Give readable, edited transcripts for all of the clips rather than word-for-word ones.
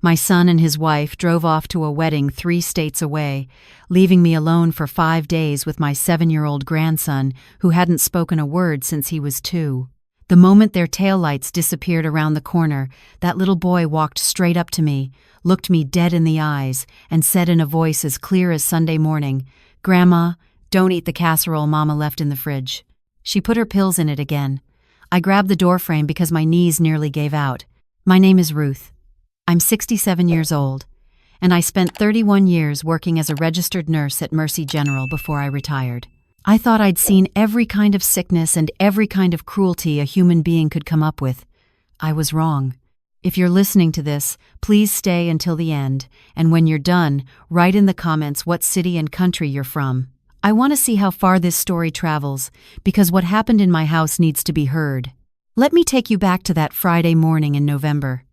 My son and his wife drove off to a wedding 3 states away, leaving me alone for 5 days with my 7-year-old grandson who hadn't spoken a word since he was 2. The moment their taillights disappeared around the corner, that little boy walked straight up to me, looked me dead in the eyes, and said in a voice as clear as Sunday morning, "Grandma, don't eat the casserole Mama left in the fridge." She put her pills in it again. I grabbed the doorframe because my knees nearly gave out. My name is Ruth. I'm 67 years old, and I spent 31 years working as a registered nurse at Mercy General before I retired. I thought I'd seen every kind of sickness and every kind of cruelty a human being could come up with. I was wrong. If you're listening to this, please stay until the end, and when you're done, write in the comments what city and country you're from. I want to see how far this story travels, because what happened in my house needs to be heard. Let me take you back to that Friday morning in November.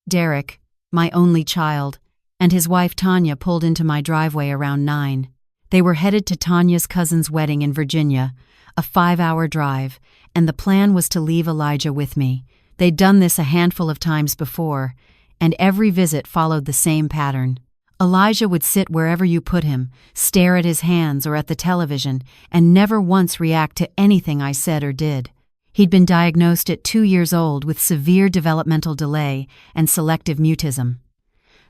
Derek, my only child, and his wife Tanya pulled into my driveway around 9. They were headed to Tanya's cousin's wedding in Virginia, a 5-hour drive, and the plan was to leave Elijah with me. They'd done this a handful of times before, and every visit followed the same pattern. Elijah would sit wherever you put him, stare at his hands or at the television, and never once react to anything I said or did. He'd been diagnosed at 2 years old with severe developmental delay and selective mutism.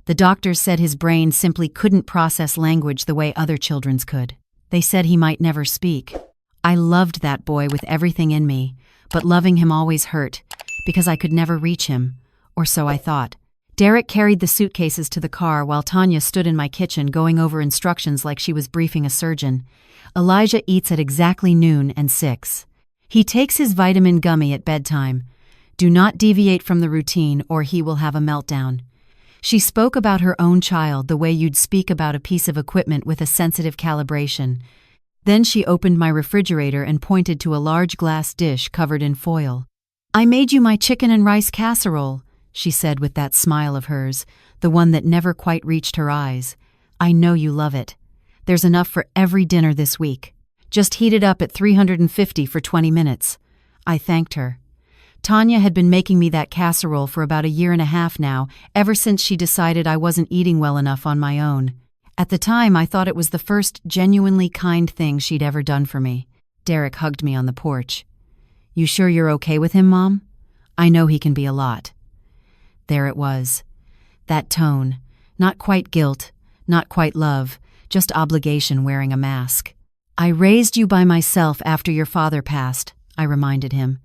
The doctors said his brain simply couldn't process language the way other children's could. They said he might never speak. I loved that boy with everything in me, but loving him always hurt, because I could never reach him, or so I thought. Derek carried the suitcases to the car while Tanya stood in my kitchen going over instructions like she was briefing a surgeon. Elijah eats at exactly noon and 6. He takes his vitamin gummy at bedtime. Do not deviate from the routine or he will have a meltdown. She spoke about her own child the way you'd speak about a piece of equipment with a sensitive calibration. Then she opened my refrigerator and pointed to a large glass dish covered in foil. "I made you my chicken and rice casserole," she said with that smile of hers, the one that never quite reached her eyes. "I know you love it. There's enough for every dinner this week. Just heat it up at 350 for 20 minutes. I thanked her. Tanya had been making me that casserole for about a year and a half now, ever since she decided I wasn't eating well enough on my own. At the time, I thought it was the first genuinely kind thing she'd ever done for me. Derek hugged me on the porch. "You sure you're okay with him, Mom? I know he can be a lot." There it was. That tone. Not quite guilt, not quite love, just obligation wearing a mask. "I raised you by myself after your father passed," I reminded him.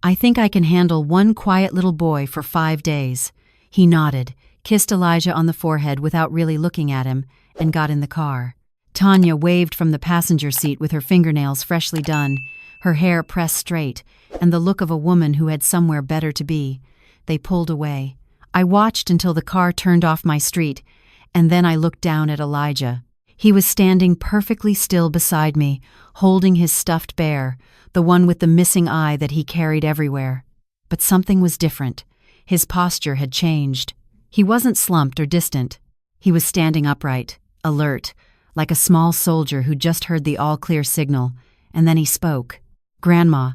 "I think I can handle one quiet little boy for 5 days." He nodded, kissed Elijah on the forehead without really looking at him, and got in the car. Tanya waved from the passenger seat with her fingernails freshly done, her hair pressed straight, and the look of a woman who had somewhere better to be. They pulled away. I watched until the car turned off my street, and then I looked down at Elijah. He was standing perfectly still beside me, holding his stuffed bear, the one with the missing eye that he carried everywhere. But something was different. His posture had changed. He wasn't slumped or distant. He was standing upright, alert, like a small soldier who just heard the all-clear signal, and then he spoke. "Grandma,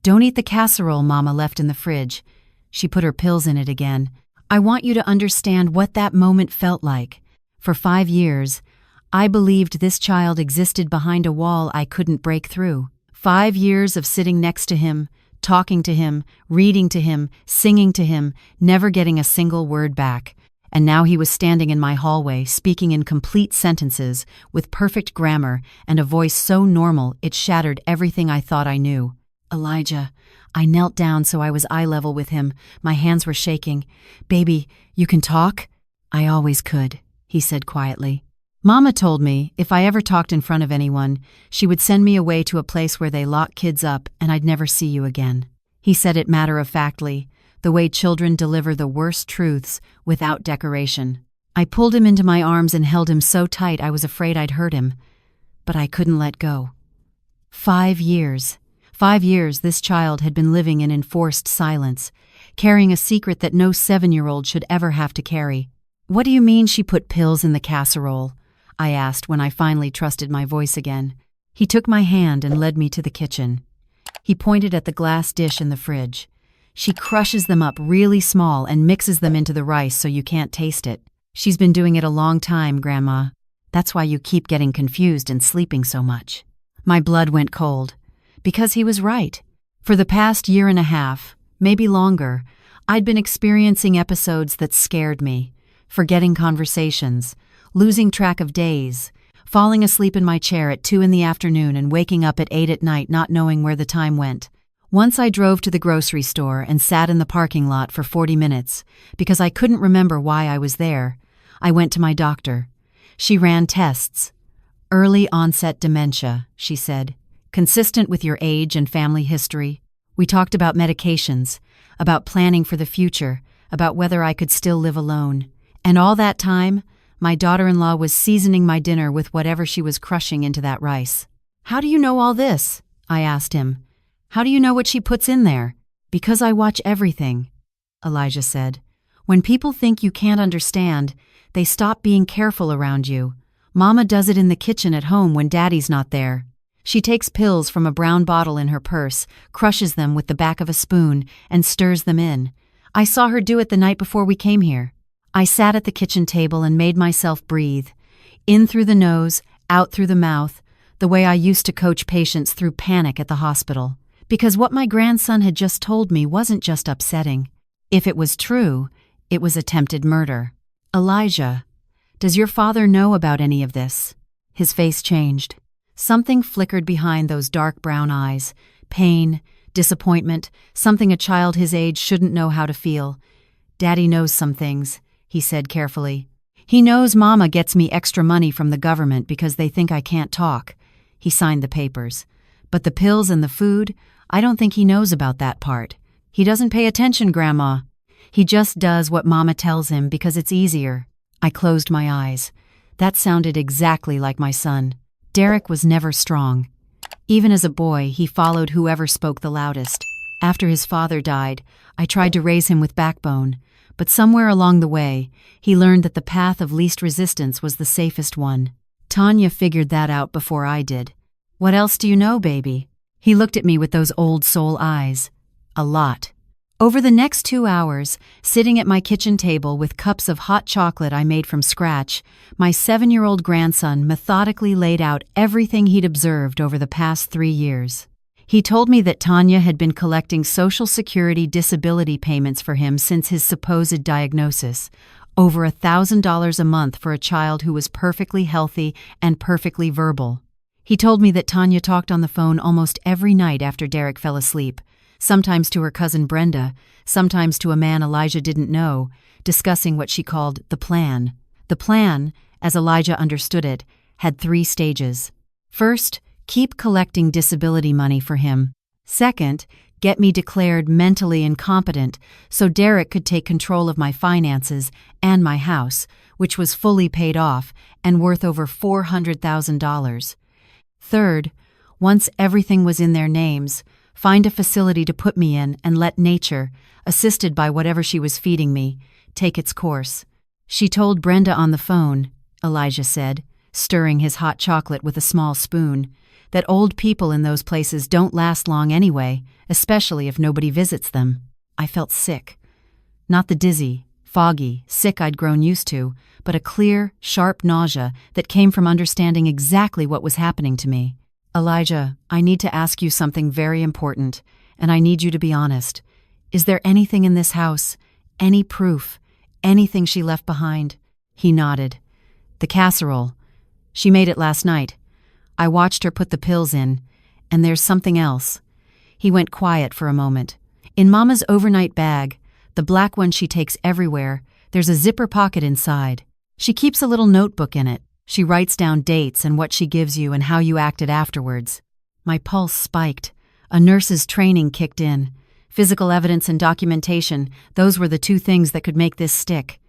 don't eat the casserole Mama left in the fridge." She put her pills in it again. "I want you to understand what that moment felt like. For 5 years, I believed this child existed behind a wall I couldn't break through. 5 years of sitting next to him, talking to him, reading to him, singing to him, never getting a single word back. And now he was standing in my hallway, speaking in complete sentences, with perfect grammar and a voice so normal it shattered everything I thought I knew. "Elijah." I knelt down so I was eye level with him. My hands were shaking. "Baby, you can talk?" "I always could," he said quietly. "Mama told me if I ever talked in front of anyone, she would send me away to a place where they lock kids up and I'd never see you again." He said it matter-of-factly, the way children deliver the worst truths without decoration. I pulled him into my arms and held him so tight I was afraid I'd hurt him. But I couldn't let go. 5 years. 5 years this child had been living in enforced silence, carrying a secret that no 7-year-old should ever have to carry. "What do you mean she put pills in the casserole?" I asked when I finally trusted my voice again. He took my hand and led me to the kitchen. He pointed at the glass dish in the fridge. She crushes them up really small and mixes them into the rice so you can't taste it. She's been doing it a long time, Grandma. That's why you keep getting confused and sleeping so much. My blood went cold. Because he was right. For the past year and a half, maybe longer, I'd been experiencing episodes that scared me. Forgetting conversations, losing track of days, falling asleep in my chair at 2 in the afternoon and waking up at 8 at night not knowing where the time went. Once I drove to the grocery store and sat in the parking lot for 40 minutes because I couldn't remember why I was there. I went to my doctor. She ran tests. Early onset dementia, she said, consistent with your age and family history. We talked about medications, about planning for the future, about whether I could still live alone. And all that time, my daughter-in-law was seasoning my dinner with whatever she was crushing into that rice. How do you know all this? I asked him. How do you know what she puts in there? Because I watch everything, Elijah said. When people think you can't understand, they stop being careful around you. Mama does it in the kitchen at home when Daddy's not there. She takes pills from a brown bottle in her purse, crushes them with the back of a spoon, and stirs them in. I saw her do it the night before we came here. I sat at the kitchen table and made myself breathe. In through the nose, out through the mouth, the way I used to coach patients through panic at the hospital. Because what my grandson had just told me wasn't just upsetting. If it was true, it was attempted murder. Elijah, does your father know about any of this? His face changed. Something flickered behind those dark brown eyes. Pain, disappointment, something a child his age shouldn't know how to feel. Daddy knows some things, he said carefully. He knows Mama gets me extra money from the government because they think I can't talk. He signed the papers. But the pills and the food, I don't think he knows about that part. He doesn't pay attention, Grandma. He just does what Mama tells him because it's easier. I closed my eyes. That sounded exactly like my son. Derek was never strong. Even as a boy, he followed whoever spoke the loudest. After his father died, I tried to raise him with backbone, but somewhere along the way, he learned that the path of least resistance was the safest one. Tanya figured that out before I did. What else do you know, baby? He looked at me with those old soul eyes. A lot. Over the next 2 hours, sitting at my kitchen table with cups of hot chocolate I made from scratch, my 7-year-old grandson methodically laid out everything he'd observed over the past 3 years. He told me that Tanya had been collecting Social Security disability payments for him since his supposed diagnosis, over $1,000 a month for a child who was perfectly healthy and perfectly verbal. He told me that Tanya talked on the phone almost every night after Derek fell asleep, sometimes to her cousin Brenda, sometimes to a man Elijah didn't know, discussing what she called the plan. The plan, as Elijah understood it, had 3 stages. First, keep collecting disability money for him. Second, get me declared mentally incompetent so Derek could take control of my finances and my house, which was fully paid off and worth over $400,000. Third, once everything was in their names, find a facility to put me in and let nature, assisted by whatever she was feeding me, take its course. She told Brenda on the phone, Elijah said, stirring his hot chocolate with a small spoon, that old people in those places don't last long anyway, especially if nobody visits them. I felt sick. Not the dizzy, foggy, sick I'd grown used to, but a clear, sharp nausea that came from understanding exactly what was happening to me. Elijah, I need to ask you something very important, and I need you to be honest. Is there anything in this house, any proof, anything she left behind? He nodded. The casserole. She made it last night. I watched her put the pills in, and there's something else. He went quiet for a moment. In Mama's overnight bag, the black one she takes everywhere, there's a zipper pocket inside. She keeps a little notebook in it. She writes down dates and what she gives you and how you acted afterwards. My pulse spiked. A nurse's training kicked in. Physical evidence and documentation, those were the 2 things that could make this stick.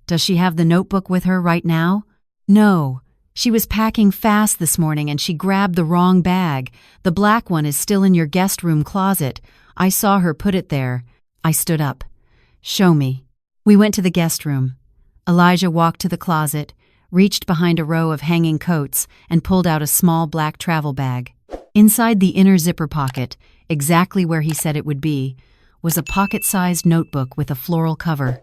Does she have the notebook with her right now? No. She was packing fast this morning and she grabbed the wrong bag. The black one is still in your guest room closet. I saw her put it there. I stood up. Show me. We went to the guest room. Elijah walked to the closet, reached behind a row of hanging coats, and pulled out a small black travel bag. Inside the inner zipper pocket, exactly where he said it would be, was a pocket-sized notebook with a floral cover.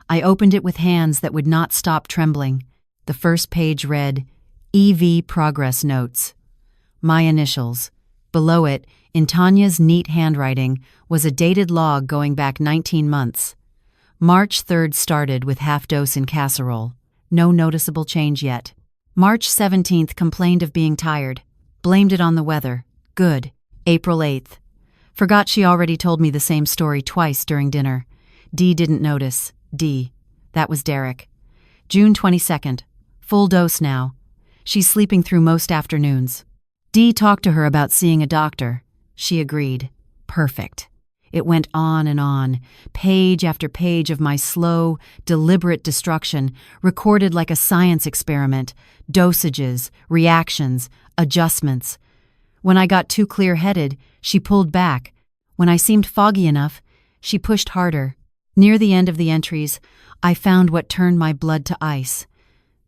I opened it with hands that would not stop trembling. The first page read, EV Progress Notes. My initials. Below it, in Tanya's neat handwriting, was a dated log going back 19 months. March 3rd started with half dose in casserole. No noticeable change yet. March 17th complained of being tired. Blamed it on the weather. Good. April 8th. Forgot she already told me the same story twice during dinner. D didn't notice. D. That was Derek. June 22nd. Full dose now. She's sleeping through most afternoons. D talked to her about seeing a doctor. She agreed. Perfect. It went on, page after page of my slow, deliberate destruction, recorded like a science experiment, dosages, reactions, adjustments. When I got too clear-headed, she pulled back. When I seemed foggy enough, she pushed harder. Near the end of the entries, I found what turned my blood to ice.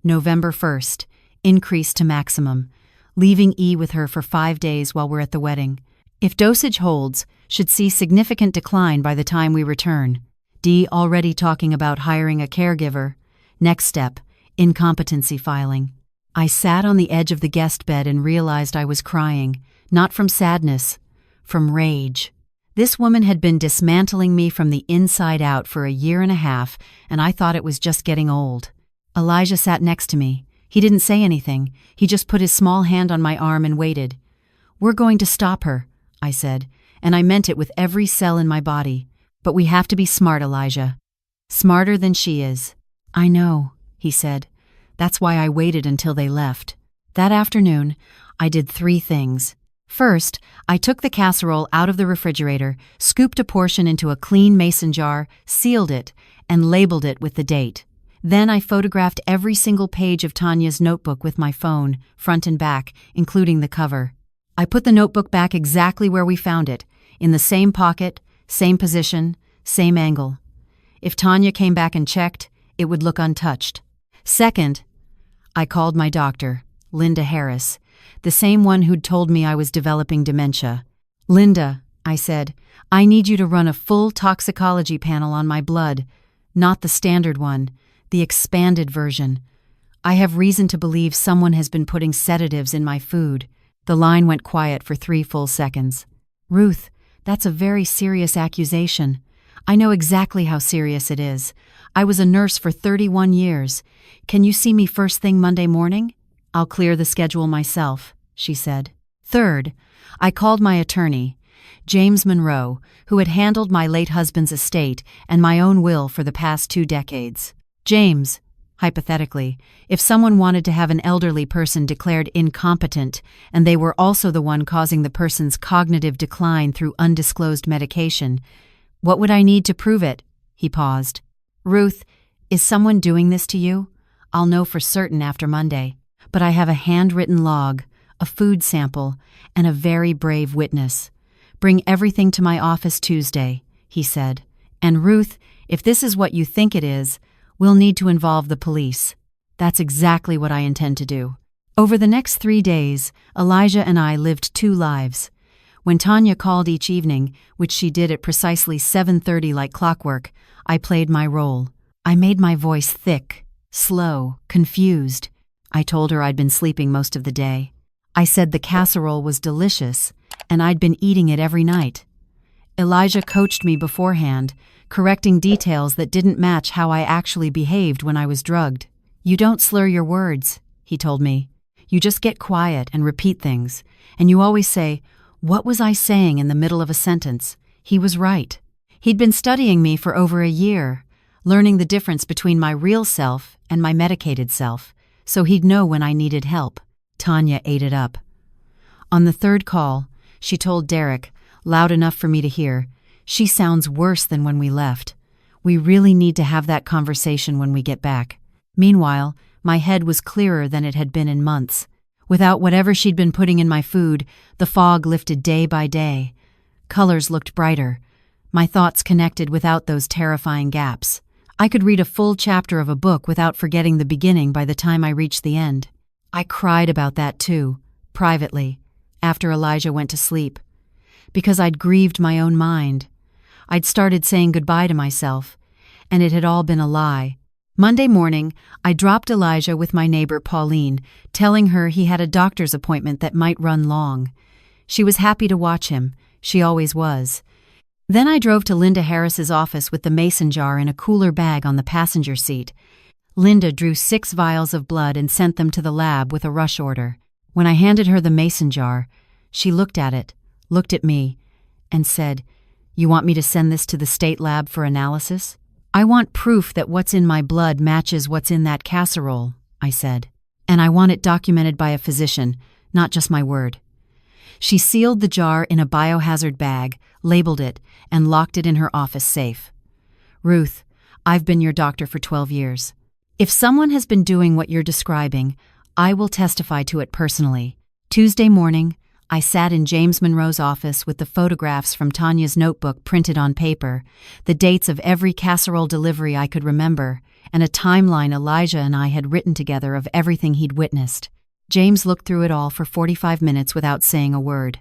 November 1st, increase to maximum, leaving E with her for 5 days while we're at the wedding. If dosage holds, should see significant decline by the time we return. D already talking about hiring a caregiver. Next step, incompetency filing. I sat on the edge of the guest bed and realized I was crying, not from sadness, from rage. This woman had been dismantling me from the inside out for 1.5 years, and I thought it was just getting old. Elijah sat next to me. He didn't say anything. He just put his small hand on my arm and waited. We're going to stop her, I said, and I meant it with every cell in my body. But we have to be smart, Elijah. Smarter than she is. I know, he said. That's why I waited until they left. That afternoon, I did 3 things. First, I took the casserole out of the refrigerator, scooped a portion into a clean mason jar, sealed it, and labeled it with the date. Then I photographed every single page of Tanya's notebook with my phone, front and back, including the cover. I put the notebook back exactly where we found it, in the same pocket, same position, same angle. If Tanya came back and checked, it would look untouched. Second, I called my doctor, Linda Harris, the same one who'd told me I was developing dementia. Linda, I said, I need you to run a full toxicology panel on my blood, not the standard one, the expanded version. I have reason to believe someone has been putting sedatives in my food. The line went quiet for 3 full seconds. Ruth, that's a very serious accusation. I know exactly how serious it is. I was a nurse for 31 years. Can you see me first thing Monday morning? I'll clear the schedule myself, she said. Third, I called my attorney, James Monroe, who had handled my late husband's estate and my own will for the past 2 decades. James, hypothetically, if someone wanted to have an elderly person declared incompetent and they were also the one causing the person's cognitive decline through undisclosed medication, what would I need to prove it? He paused. Ruth, is someone doing this to you? I'll know for certain after Monday. But I have a handwritten log, a food sample, and a very brave witness. Bring everything to my office Tuesday, he said. And Ruth, if this is what you think it is, we'll need to involve the police. That's exactly what I intend to do. Over the next 3 days, Elijah and I lived 2 lives. When Tanya called each evening, which she did at precisely 7:30 like clockwork, I played my role. I made my voice thick, slow, confused. I told her I'd been sleeping most of the day. I said the casserole was delicious, and I'd been eating it every night. Elijah coached me beforehand, correcting details that didn't match how I actually behaved when I was drugged. You don't slur your words, he told me. You just get quiet and repeat things, and you always say, what was I saying in the middle of a sentence? He was right. He'd been studying me for over 1 year, learning the difference between my real self and my medicated self, so he'd know when I needed help. Tanya ate it up. On the 3rd call, she told Derek, loud enough for me to hear, she sounds worse than when we left. We really need to have that conversation when we get back. Meanwhile, my head was clearer than it had been in months. Without whatever she'd been putting in my food, the fog lifted day by day. Colors looked brighter. My thoughts connected without those terrifying gaps. I could read a full chapter of a book without forgetting the beginning by the time I reached the end. I cried about that too, privately, after Elijah went to sleep. Because I'd grieved my own mind. I'd started saying goodbye to myself, and it had all been a lie. Monday morning, I dropped Elijah with my neighbor Pauline, telling her he had a doctor's appointment that might run long. She was happy to watch him. She always was. Then I drove to Linda Harris's office with the mason jar in a cooler bag on the passenger seat. Linda drew 6 vials of blood and sent them to the lab with a rush order. When I handed her the mason jar, she looked at it, looked at me, and said, "You want me to send this to the state lab for analysis?" "I want proof that what's in my blood matches what's in that casserole," I said. "And I want it documented by a physician, not just my word." She sealed the jar in a biohazard bag, labeled it, and locked it in her office safe. "Ruth, I've been your doctor for 12 years. If someone has been doing what you're describing, I will testify to it personally." Tuesday morning, I sat in James Monroe's office with the photographs from Tanya's notebook printed on paper, the dates of every casserole delivery I could remember, and a timeline Elijah and I had written together of everything he'd witnessed. James looked through it all for 45 minutes without saying a word.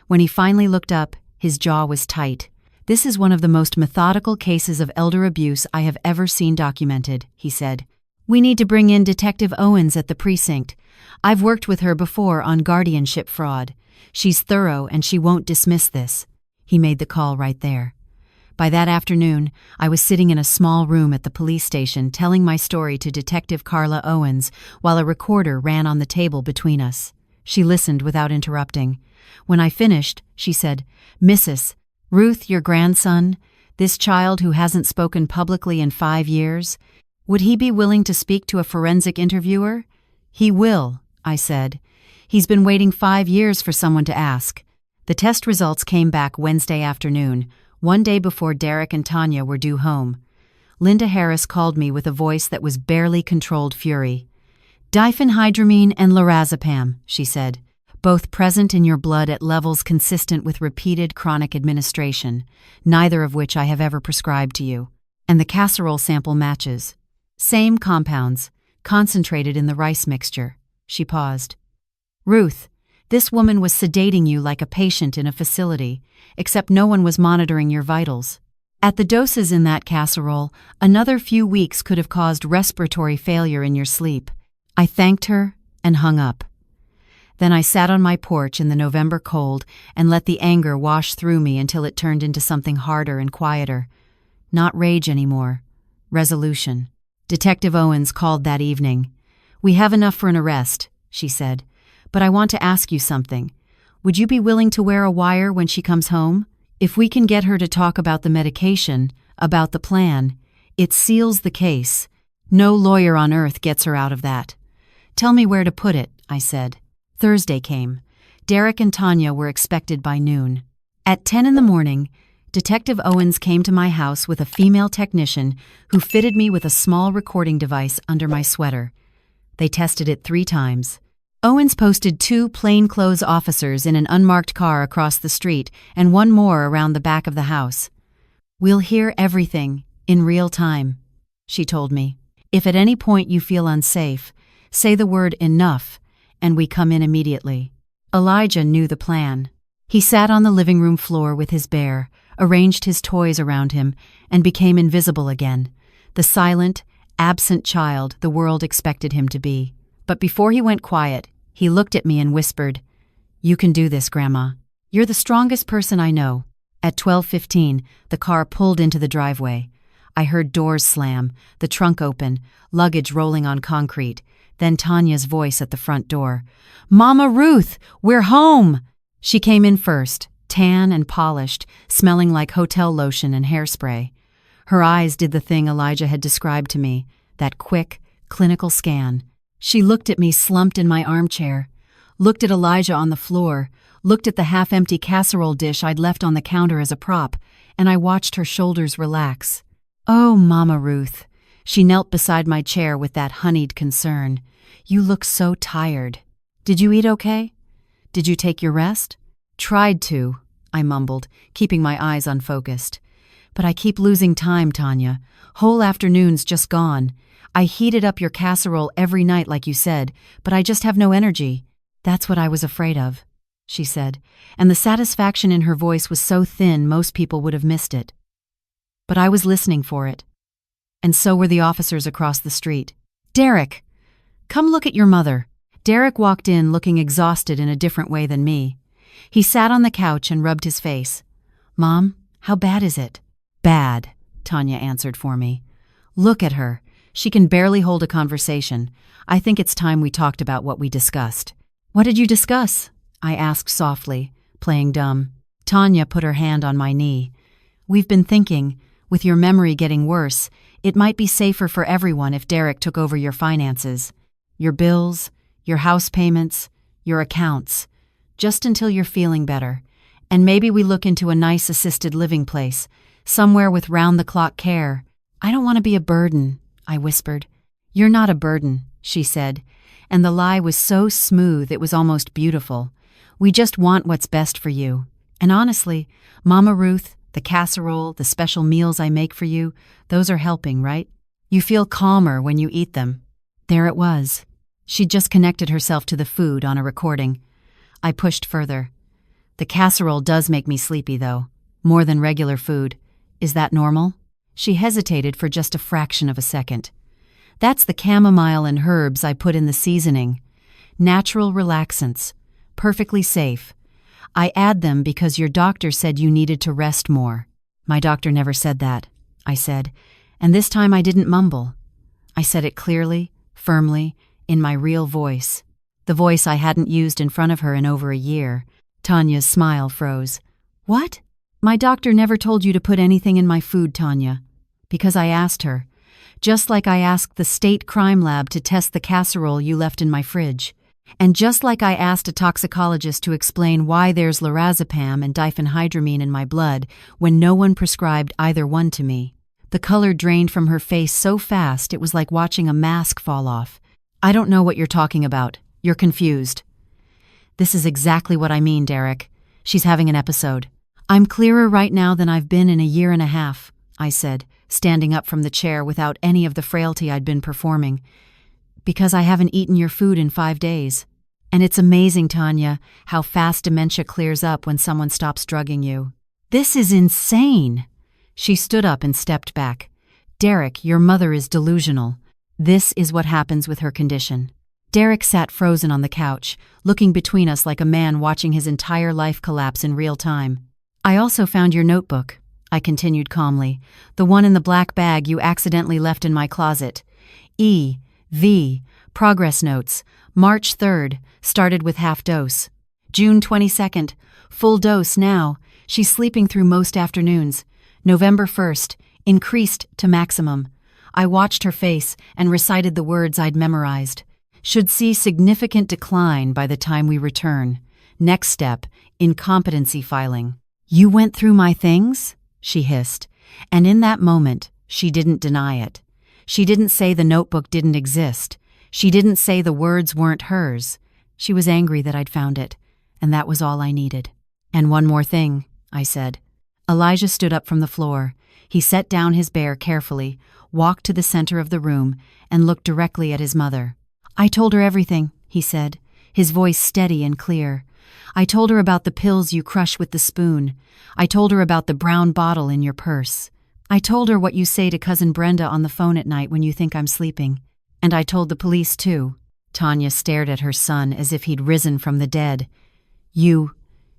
When he finally looked up, his jaw was tight. "This is one of the most methodical cases of elder abuse I have ever seen documented," he said. "We need to bring in Detective Owens at the precinct. I've worked with her before on guardianship fraud. She's thorough and she won't dismiss this." He made the call right there. By that afternoon, I was sitting in a small room at the police station telling my story to Detective Carla Owens while a recorder ran on the table between us. She listened without interrupting. When I finished, she said, "Mrs. Ruth, your grandson, this child who hasn't spoken publicly in 5 years, would he be willing to speak to a forensic interviewer?" "He will," I said. "He's been waiting 5 years for someone to ask." The test results came back Wednesday afternoon, one day before Derek and Tanya were due home. Linda Harris called me with a voice that was barely controlled fury. "Diphenhydramine and lorazepam," she said, "both present in your blood at levels consistent with repeated chronic administration, neither of which I have ever prescribed to you. And the casserole sample matches. Same compounds, concentrated in the rice mixture." She paused. "Ruth, this woman was sedating you like a patient in a facility, except no one was monitoring your vitals. At the doses in that casserole, another few weeks could have caused respiratory failure in your sleep." I thanked her and hung up. Then I sat on my porch in the November cold and let the anger wash through me until it turned into something harder and quieter. Not rage anymore. Resolution. Detective Owens called that evening. "We have enough for an arrest," she said, "but I want to ask you something. Would you be willing to wear a wire when she comes home? If we can get her to talk about the medication, about the plan, it seals the case. No lawyer on earth gets her out of that." "Tell me where to put it," I said. Thursday came. Derek and Tanya were expected by noon. At 10 in the morning, Detective Owens came to my house with a female technician who fitted me with a small recording device under my sweater. They tested it 3 times. Owens posted 2 plainclothes officers in an unmarked car across the street and 1 more around the back of the house. "We'll hear everything, in real time," she told me. "If at any point you feel unsafe, say the word enough, and we come in immediately." Elijah knew the plan. He sat on the living room floor with his bear, arranged his toys around him, and became invisible again, the silent, absent child the world expected him to be. But before he went quiet, he looked at me and whispered, "You can do this, Grandma. You're the strongest person I know." At 12:15, the car pulled into the driveway. I heard doors slam, the trunk open, luggage rolling on concrete, then Tanya's voice at the front door. "Mama Ruth, we're home!" She came in first, tan and polished, smelling like hotel lotion and hairspray. Her eyes did the thing Elijah had described to me, that quick, clinical scan. She looked at me slumped in my armchair, looked at Elijah on the floor, looked at the half-empty casserole dish I'd left on the counter as a prop, and I watched her shoulders relax. "Oh, Mama Ruth." She knelt beside my chair with that honeyed concern. "You look so tired. Did you eat okay? Did you take your rest?" "Tried to," I mumbled, keeping my eyes unfocused. "But I keep losing time, Tanya. Whole afternoon's just gone. I heated up your casserole every night like you said, but I just have no energy. That's what I was afraid of." she said, and the satisfaction in her voice was so thin most people would have missed it. But I was listening for it. And so were the officers across the street. "Derek, come look at your mother." Derek walked in looking exhausted in a different way than me. He sat on the couch and rubbed his face. "Mom, how bad is it?" "Bad," Tanya answered for me. "Look at her. She can barely hold a conversation. I think it's time we talked about what we discussed." "What did you discuss?" I asked softly, playing dumb. Tanya put her hand on my knee. "We've been thinking, with your memory getting worse, it might be safer for everyone if Derek took over your finances. Your bills, your house payments, your accounts. Just until you're feeling better. And maybe we look into a nice assisted living place, somewhere with round-the-clock care." "I don't want to be a burden," I whispered. "You're not a burden," she said, and the lie was so smooth it was almost beautiful. "We just want what's best for you. And honestly, Mama Ruth, the casserole, the special meals I make for you, those are helping, right? You feel calmer when you eat them." There it was. She'd just connected herself to the food on a recording. I pushed further. "The casserole does make me sleepy, though. More than regular food. Is that normal?" She hesitated for just a fraction of a second. "That's the chamomile and herbs I put in the seasoning. Natural relaxants. Perfectly safe. I add them because your doctor said you needed to rest more." "My doctor never said that," I said, and this time I didn't mumble. I said it clearly, firmly, in my real voice. The voice I hadn't used in front of her in over a year. Tanya's smile froze. "What?" "My doctor never told you to put anything in my food, Tanya." Because I asked her. Just like I asked the state crime lab to test the casserole you left in my fridge. And just like I asked a toxicologist to explain why there's lorazepam and diphenhydramine in my blood when no one prescribed either one to me. The color drained from her face so fast it was like watching a mask fall off. "I don't know what you're talking about. You're confused." "This is exactly what I mean, Derek. She's having an episode." "I'm clearer right now than I've been in a year and a half," I said, standing up from the chair without any of the frailty I'd been performing. "Because I haven't eaten your food in 5 days. And it's amazing, Tanya, how fast dementia clears up when someone stops drugging you." "This is insane!" She stood up and stepped back. "Derek, your mother is delusional. This is what happens with her condition." Derek sat frozen on the couch, looking between us like a man watching his entire life collapse in real time. "I also found your notebook," I continued calmly, "the one in the black bag you accidentally left in my closet. E.V. Progress notes. March 3rd, started with half dose. June 22nd, full dose now. She's sleeping through most afternoons. November 1st, increased to maximum. I watched her face and recited the words I'd memorized. Should see significant decline by the time we return. Next step, incompetency filing." "You went through my things?" she hissed. And in that moment, she didn't deny it. She didn't say the notebook didn't exist. She didn't say the words weren't hers. She was angry that I'd found it, and that was all I needed. "And one more thing," I said. Elijah stood up from the floor. He set down his bear carefully, walked to the center of the room, and looked directly at his mother. "I told her everything," he said, his voice steady and clear. "I told her about the pills you crush with the spoon. I told her about the brown bottle in your purse. I told her what you say to Cousin Brenda on the phone at night when you think I'm sleeping. And I told the police, too." Tanya stared at her son as if he'd risen from the dead. You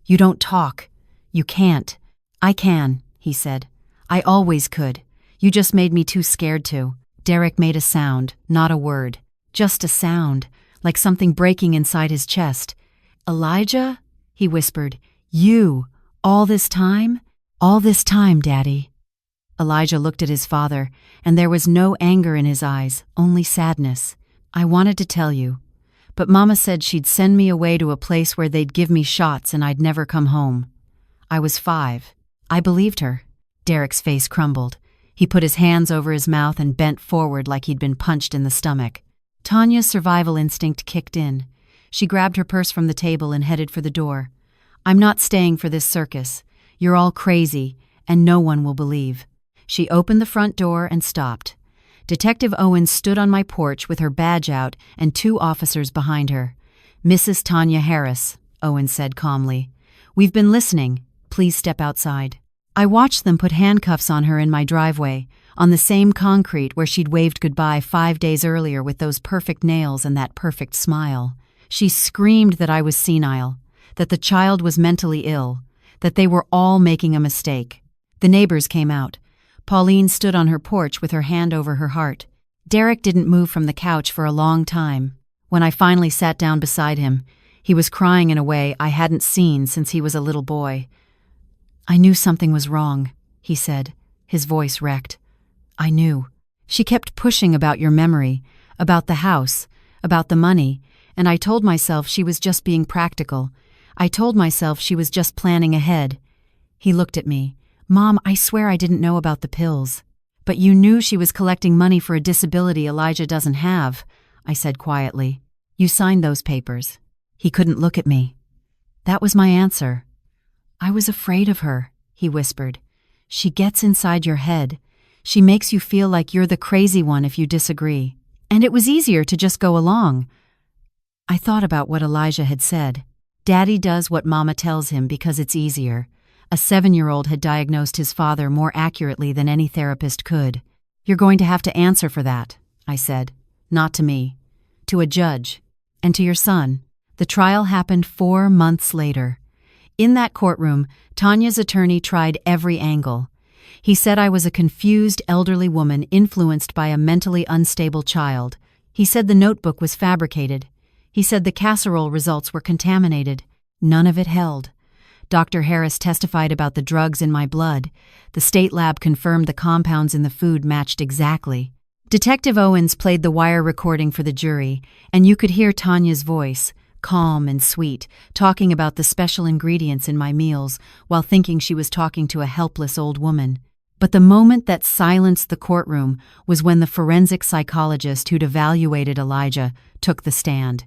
don't talk. You can't." "I can," he said. "I always could. You just made me too scared to." Derek made a sound, not a word. Just a sound, like something breaking inside his chest. "Elijah?" he whispered. "You, all this time?" "All this time, Daddy." Elijah looked at his father, and there was no anger in his eyes, only sadness. "I wanted to tell you, but Mama said she'd send me away to a place where they'd give me shots and I'd never come home. I was 5. I believed her." Derek's face crumbled. He put his hands over his mouth and bent forward like he'd been punched in the stomach. Tanya's survival instinct kicked in. She grabbed her purse from the table and headed for the door. "I'm not staying for this circus. You're all crazy, and no one will believe." She opened the front door and stopped. Detective Owens stood on my porch with her badge out and 2 officers behind her. "Mrs. Tanya Harris, Owen said calmly. "We've been listening. Please step outside." I watched them put handcuffs on her in my driveway, on the same concrete where she'd waved goodbye 5 days earlier with those perfect nails and that perfect smile. She screamed that I was senile, that the child was mentally ill, that they were all making a mistake. The neighbors came out. Pauline stood on her porch with her hand over her heart. Derek didn't move from the couch for a long time. When I finally sat down beside him, he was crying in a way I hadn't seen since he was a little boy. "I knew something was wrong," he said, his voice wrecked. "I knew. She kept pushing about your memory, about the house, about the money, and I told myself she was just being practical. I told myself she was just planning ahead." He looked at me. "Mom, I swear I didn't know about the pills." "But you knew she was collecting money for a disability Elijah doesn't have," I said quietly. "You signed those papers." He couldn't look at me. That was my answer. "I was afraid of her," he whispered. "She gets inside your head. She makes you feel like you're the crazy one if you disagree. And it was easier to just go along." I thought about what Elijah had said. Daddy does what Mama tells him because it's easier. A 7-year-old had diagnosed his father more accurately than any therapist could. "You're going to have to answer for that," I said. "Not to me. To a judge. And to your son." The trial happened 4 months later. In that courtroom, Tanya's attorney tried every angle. He said I was a confused elderly woman influenced by a mentally unstable child. He said the notebook was fabricated. He said the casserole results were contaminated. None of it held. Dr. Harris testified about the drugs in my blood. The state lab confirmed the compounds in the food matched exactly. Detective Owens played the wire recording for the jury, and you could hear Tanya's voice, calm and sweet, talking about the special ingredients in my meals while thinking she was talking to a helpless old woman. But the moment that silenced the courtroom was when the forensic psychologist who'd evaluated Elijah took the stand.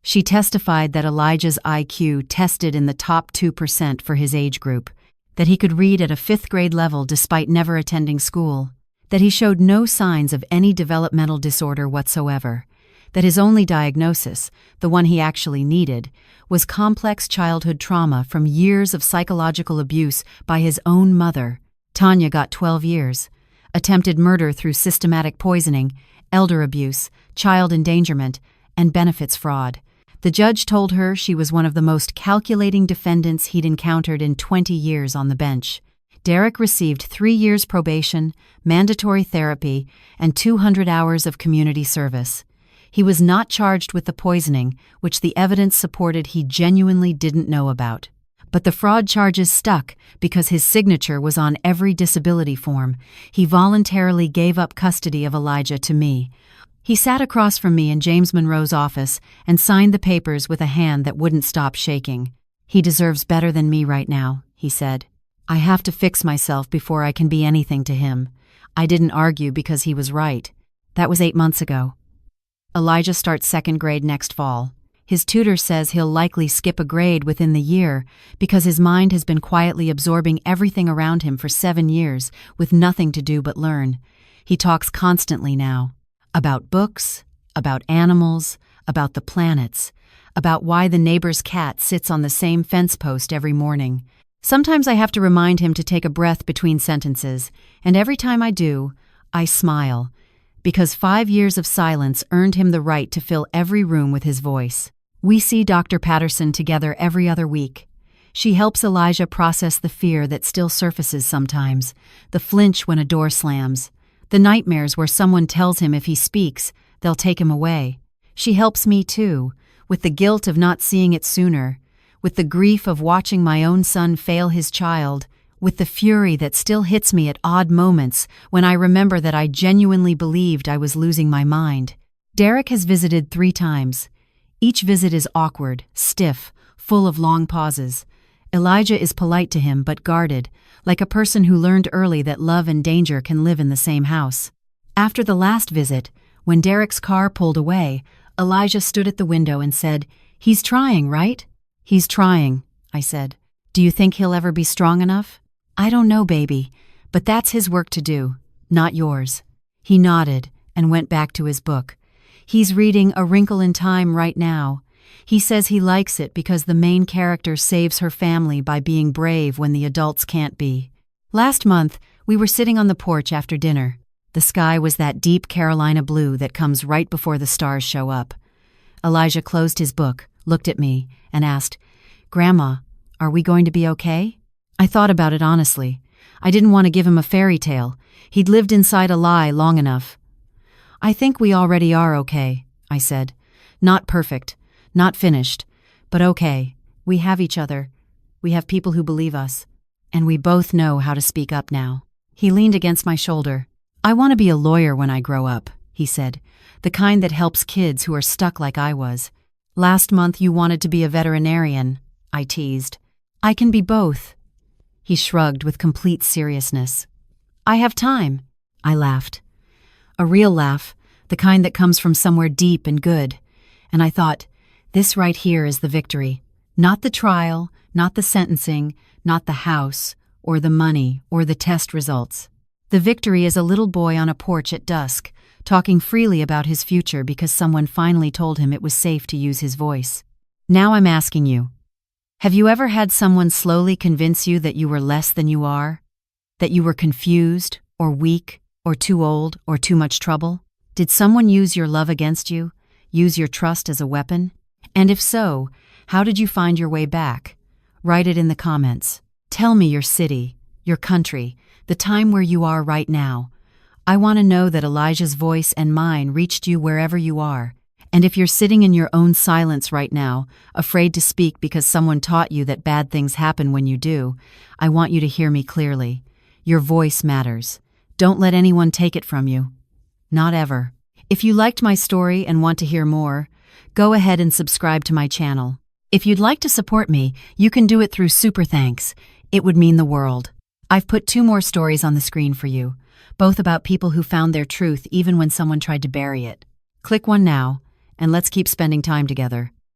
She testified that Elijah's IQ tested in the top 2% for his age group, that he could read at a 5th-grade level despite never attending school, that he showed no signs of any developmental disorder whatsoever, that his only diagnosis, the one he actually needed, was complex childhood trauma from years of psychological abuse by his own mother. Tanya got 12 years. Attempted murder through systematic poisoning, elder abuse, child endangerment, and benefits fraud. The judge told her she was one of the most calculating defendants he'd encountered in 20 years on the bench. Derek received 3 years probation, mandatory therapy, and 200 hours of community service. He was not charged with the poisoning, which the evidence supported he genuinely didn't know about. But the fraud charges stuck because his signature was on every disability form. He voluntarily gave up custody of Elijah to me. He sat across from me in James Monroe's office and signed the papers with a hand that wouldn't stop shaking. "He deserves better than me right now," he said. "I have to fix myself before I can be anything to him." I didn't argue because he was right. That was 8 months ago. Elijah starts 2nd grade next fall. His tutor says he'll likely skip a grade within the year because his mind has been quietly absorbing everything around him for 7 years with nothing to do but learn. He talks constantly now. About books, about animals, about the planets, about why the neighbor's cat sits on the same fence post every morning. Sometimes I have to remind him to take a breath between sentences, and every time I do, I smile, because 5 years of silence earned him the right to fill every room with his voice. We see Dr. Patterson together every other week. She helps Elijah process the fear that still surfaces sometimes, the flinch when a door slams, the nightmares where someone tells him if he speaks, they'll take him away. She helps me too, with the guilt of not seeing it sooner, with the grief of watching my own son fail his child, with the fury that still hits me at odd moments when I remember that I genuinely believed I was losing my mind. Derek has visited 3 times. Each visit is awkward, stiff, full of long pauses. Elijah is polite to him but guarded, like a person who learned early that love and danger can live in the same house. After the last visit, when Derek's car pulled away, Elijah stood at the window and said, "He's trying, right?" "He's trying," I said. "Do you think he'll ever be strong enough?" "I don't know, baby, but that's his work to do, not yours." He nodded and went back to his book. He's reading A Wrinkle in Time right now. He says he likes it because the main character saves her family by being brave when the adults can't be. Last month, we were sitting on the porch after dinner. The sky was that deep Carolina blue that comes right before the stars show up. Elijah closed his book, looked at me, and asked, "Grandma, are we going to be okay?" I thought about it honestly. I didn't want to give him a fairy tale. He'd lived inside a lie long enough. "I think we already are okay," I said. "Not perfect, not finished, but okay. We have each other. We have people who believe us. And we both know how to speak up now." He leaned against my shoulder. "I want to be a lawyer when I grow up," he said. "The kind that helps kids who are stuck like I was." "Last month you wanted to be a veterinarian," I teased. "I can be both." He shrugged with complete seriousness. "I have time," I laughed. A real laugh, the kind that comes from somewhere deep and good. And I thought, this right here is the victory. Not the trial, not the sentencing, not the house, or the money, or the test results. The victory is a little boy on a porch at dusk, talking freely about his future because someone finally told him it was safe to use his voice. Now I'm asking you, have you ever had someone slowly convince you that you were less than you are? That you were confused, or weak, or too old, or too much trouble? Did someone use your love against you? Use your trust as a weapon? And if so, how did you find your way back? Write it in the comments. Tell me your city, your country, the time where you are right now. I want to know that Elijah's voice and mine reached you wherever you are. And if you're sitting in your own silence right now, afraid to speak because someone taught you that bad things happen when you do, I want you to hear me clearly. Your voice matters. Don't let anyone take it from you. Not ever. If you liked my story and want to hear more, go ahead and subscribe to my channel. If you'd like to support me, you can do it through Super Thanks. It would mean the world. I've put 2 more stories on the screen for you, both about people who found their truth even when someone tried to bury it. Click one now, and let's keep spending time together.